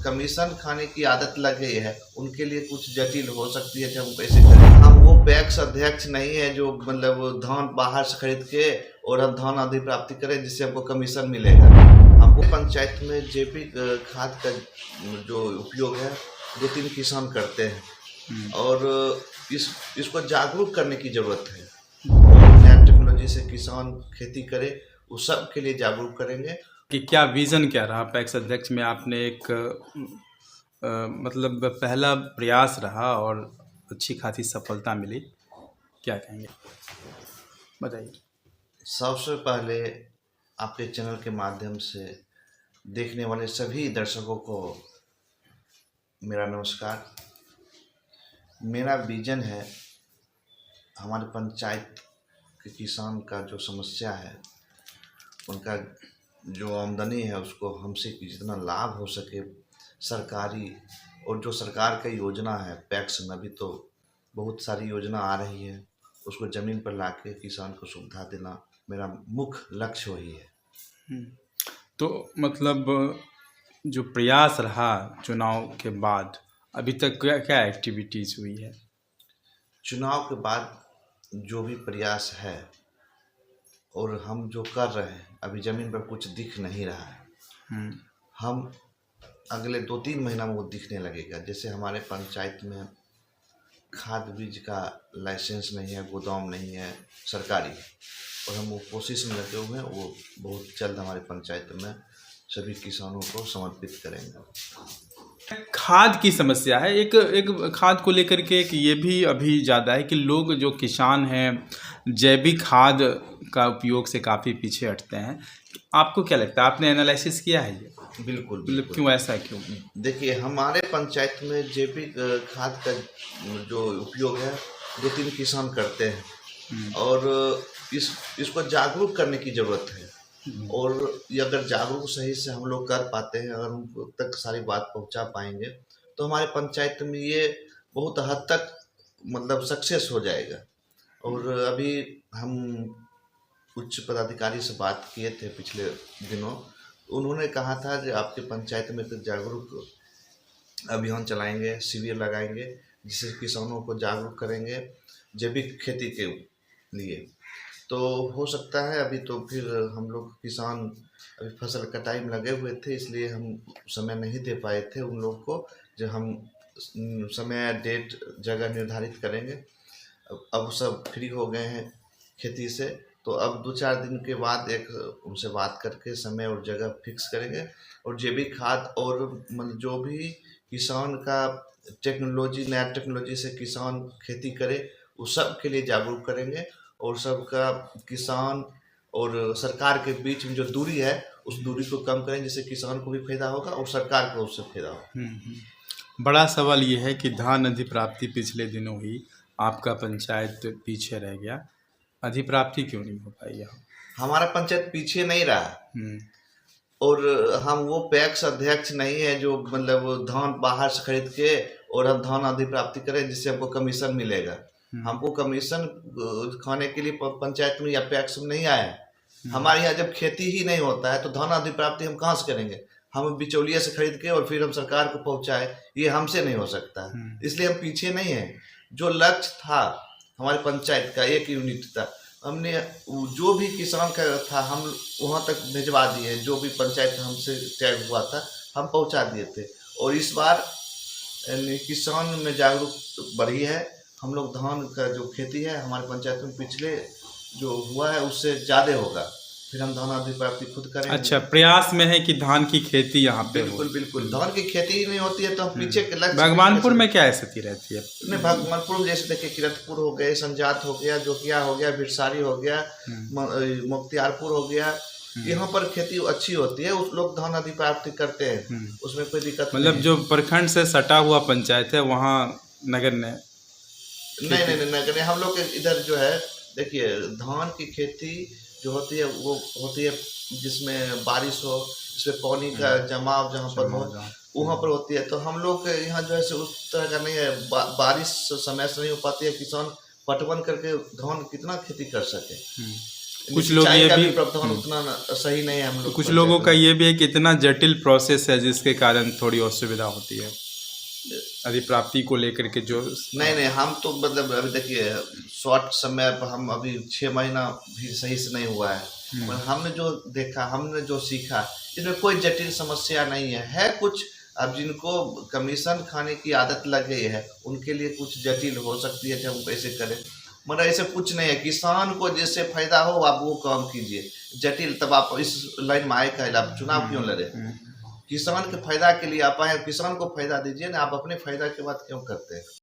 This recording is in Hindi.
कमीशन खाने की आदत लग गई है उनके लिए कुछ जटिल हो सकती है कि हम कैसे करें। हम वो पैक्स अध्यक्ष नहीं है जो मतलब धान बाहर से खरीद के और हम धान अधिप्राप्ति करें जिससे हमको कमीशन मिलेगा। हमको पंचायत में जैविक खाद का जो उपयोग है 2-3 किसान करते हैं और इसको जागरूक करने की ज़रूरत है। नया टेक्नोलॉजी से किसान खेती करे उस सब के लिए जागरूक करेंगे। कि क्या विज़न क्या रहा पैक्स अध्यक्ष में? आपने एक मतलब पहला प्रयास रहा और अच्छी खासी सफलता मिली, क्या कहेंगे बताइए। सबसे पहले आपके चैनल के माध्यम से देखने वाले सभी दर्शकों को मेरा नमस्कार। मेरा विजन है हमारे पंचायत के किसान का जो समस्या है उनका जो आमदनी है उसको हमसे जितना लाभ हो सके सरकारी और जो सरकार का योजना है पैक्स में अभी तो बहुत सारी योजना आ रही है उसको ज़मीन पर लाके किसान को सुविधा देना मेरा मुख्य लक्ष्य वही है। तो मतलब जो प्रयास रहा चुनाव के बाद अभी तक क्या क्या एक्टिविटीज़ हुई है? चुनाव के बाद जो भी प्रयास है और हम जो कर रहे हैं अभी ज़मीन पर कुछ दिख नहीं रहा है। हम अगले 2-3 महीना में वो दिखने लगेगा। जैसे हमारे पंचायत में खाद बीज का लाइसेंस नहीं है, गोदाम नहीं है सरकारी, और हम वो कोशिश में लगे हुए हैं। वो बहुत जल्द हमारे पंचायत में सभी किसानों को समर्पित करेंगे। खाद की समस्या है एक खाद को लेकर के एक ये भी अभी ज़्यादा है कि लोग जो किसान हैं जैविक खाद का उपयोग से काफ़ी पीछे हटते हैं। आपको क्या लगता है, आपने एनालिसिस किया है ये? बिल्कुल मतलब क्यों ऐसा क्यों? देखिए हमारे पंचायत में जैविक खाद का जो उपयोग है 2-3 किसान करते हैं और इसको जागरूक करने की ज़रूरत है। और ये अगर जागरूक सही से हम लोग कर पाते हैं, अगर उनको तक सारी बात पहुंचा पाएंगे तो हमारे पंचायत में ये बहुत हद तक मतलब सक्सेस हो जाएगा। और अभी हम उच्च पदाधिकारी से बात किए थे पिछले दिनों, उन्होंने कहा था कि आपके पंचायत में तो जागरूक अभियान चलाएंगे, शिविर लगाएंगे जिससे किसानों को जागरूक करेंगे जैविक खेती के लिए। तो हो सकता है अभी तो फिर हम लोग किसान अभी फसल कटाई में लगे हुए थे इसलिए हम समय नहीं दे पाए थे उन लोग को। जब हम समय डेट जगह निर्धारित करेंगे, अब सब फ्री हो गए हैं खेती से, तो अब 2-4 दिन के बाद एक उनसे बात करके समय और जगह फिक्स करेंगे और जैविक खाद और मतलब जो भी किसान का नया टेक्नोलॉजी से किसान खेती करे उस सब के लिए जागरूक करेंगे और सबका किसान और सरकार के बीच में जो दूरी है उस दूरी को कम करें जिससे किसान को भी फायदा होगा और सरकार को उससे फायदा होगा। बड़ा सवाल ये है कि धान अधिप्राप्ति पिछले दिनों ही आपका पंचायत पीछे रह गया, अधिप्राप्ति क्यों नहीं हो पाई? हमारा पंचायत पीछे नहीं रहा और हम वो पैक्स अध्यक्ष नहीं है जो मतलब धान बाहर से खरीद के और हम धान अधिप्राप्ति करें जिससे हमको कमीशन मिलेगा। हमको कमीशन खाने के लिए पंचायत में या पैक्स में नहीं आया है। हमारे यहाँ जब खेती ही नहीं होता है तो धान अधिप्राप्ति हम कहाँ से करेंगे? हम बिचौलिया से खरीद के और फिर हम सरकार को पहुँचाए, ये हमसे नहीं हो सकता है। इसलिए हम पीछे नहीं हैं। जो लक्ष्य था हमारे पंचायत का 1 यूनिट था, हमने जो भी किसान का था हम वहाँ तक भिजवा दिए। जो भी पंचायत हमसे टैग हुआ था हम पहुँचा दिए थे। और इस बार किसान में जागरूक बढ़ी है। हम लोग धान का जो खेती है हमारे पंचायत में पिछले जो हुआ है उससे ज़्यादा होगा, फिर हम धान अधिप्राप्ति खुद करेंगे। अच्छा, प्रयास में है कि धान की खेती यहाँ पे बिल्कुल धान की खेती ही नहीं होती है तो हम पीछे के लक्ष्य। भगवानपुर में क्या स्थिति रहती है? नहीं, भगवानपुर में जैसे देखिए किरतपुर हो गए, संजात हो गया, जोकिया हो गया, बिरसारी हो गया, मुख्तियारपुर हो गया, यहाँ पर खेती अच्छी होती है, उस लोग धान अधिप्राप्ति करते हैं, उसमें कोई दिक्कत मतलब जो प्रखंड से सटा हुआ पंचायत है वहाँ नगर ने नहीं, हम लोग इधर जो है देखिए धान की खेती जो होती है वो होती है जिसमें बारिश हो, जिसमें पानी का जमाव जहाँ पर हो वहाँ पर होती है। तो हम लोग यहाँ जो है उस तरह का नहीं है, बारिश समय से नहीं हो पाती है, किसान पटवन करके धान कितना खेती कर सके। कुछ लोग सिंचाई ये का भी प्रावधान उतना सही नहीं है हम लोग कुछ लोगों का ये भी है कि इतना जटिल प्रोसेस है जिसके कारण थोड़ी असुविधा होती है अधिप्राप्ति को लेकर के जो नहीं हम तो मतलब अभी देखिए शॉर्ट समय पर हम अभी 6 महीना भी सही से नहीं हुआ है, पर हमने जो देखा, हमने जो सीखा, इसमें कोई जटिल समस्या नहीं है कुछ। अब जिनको कमीशन खाने की आदत लग गई है उनके लिए कुछ जटिल हो सकती है कि हम कैसे करें, मगर ऐसे कुछ नहीं है। किसान को जिससे फायदा हो आप वो काम कीजिए, जटिल तब आप इस लाइन में आए कहे आप चुनाव क्यों लड़े? किसान के फायदा के लिए आप आए, किसान को फायदा दीजिए ना, आप अपने फायदा के बात क्यों करते हैं?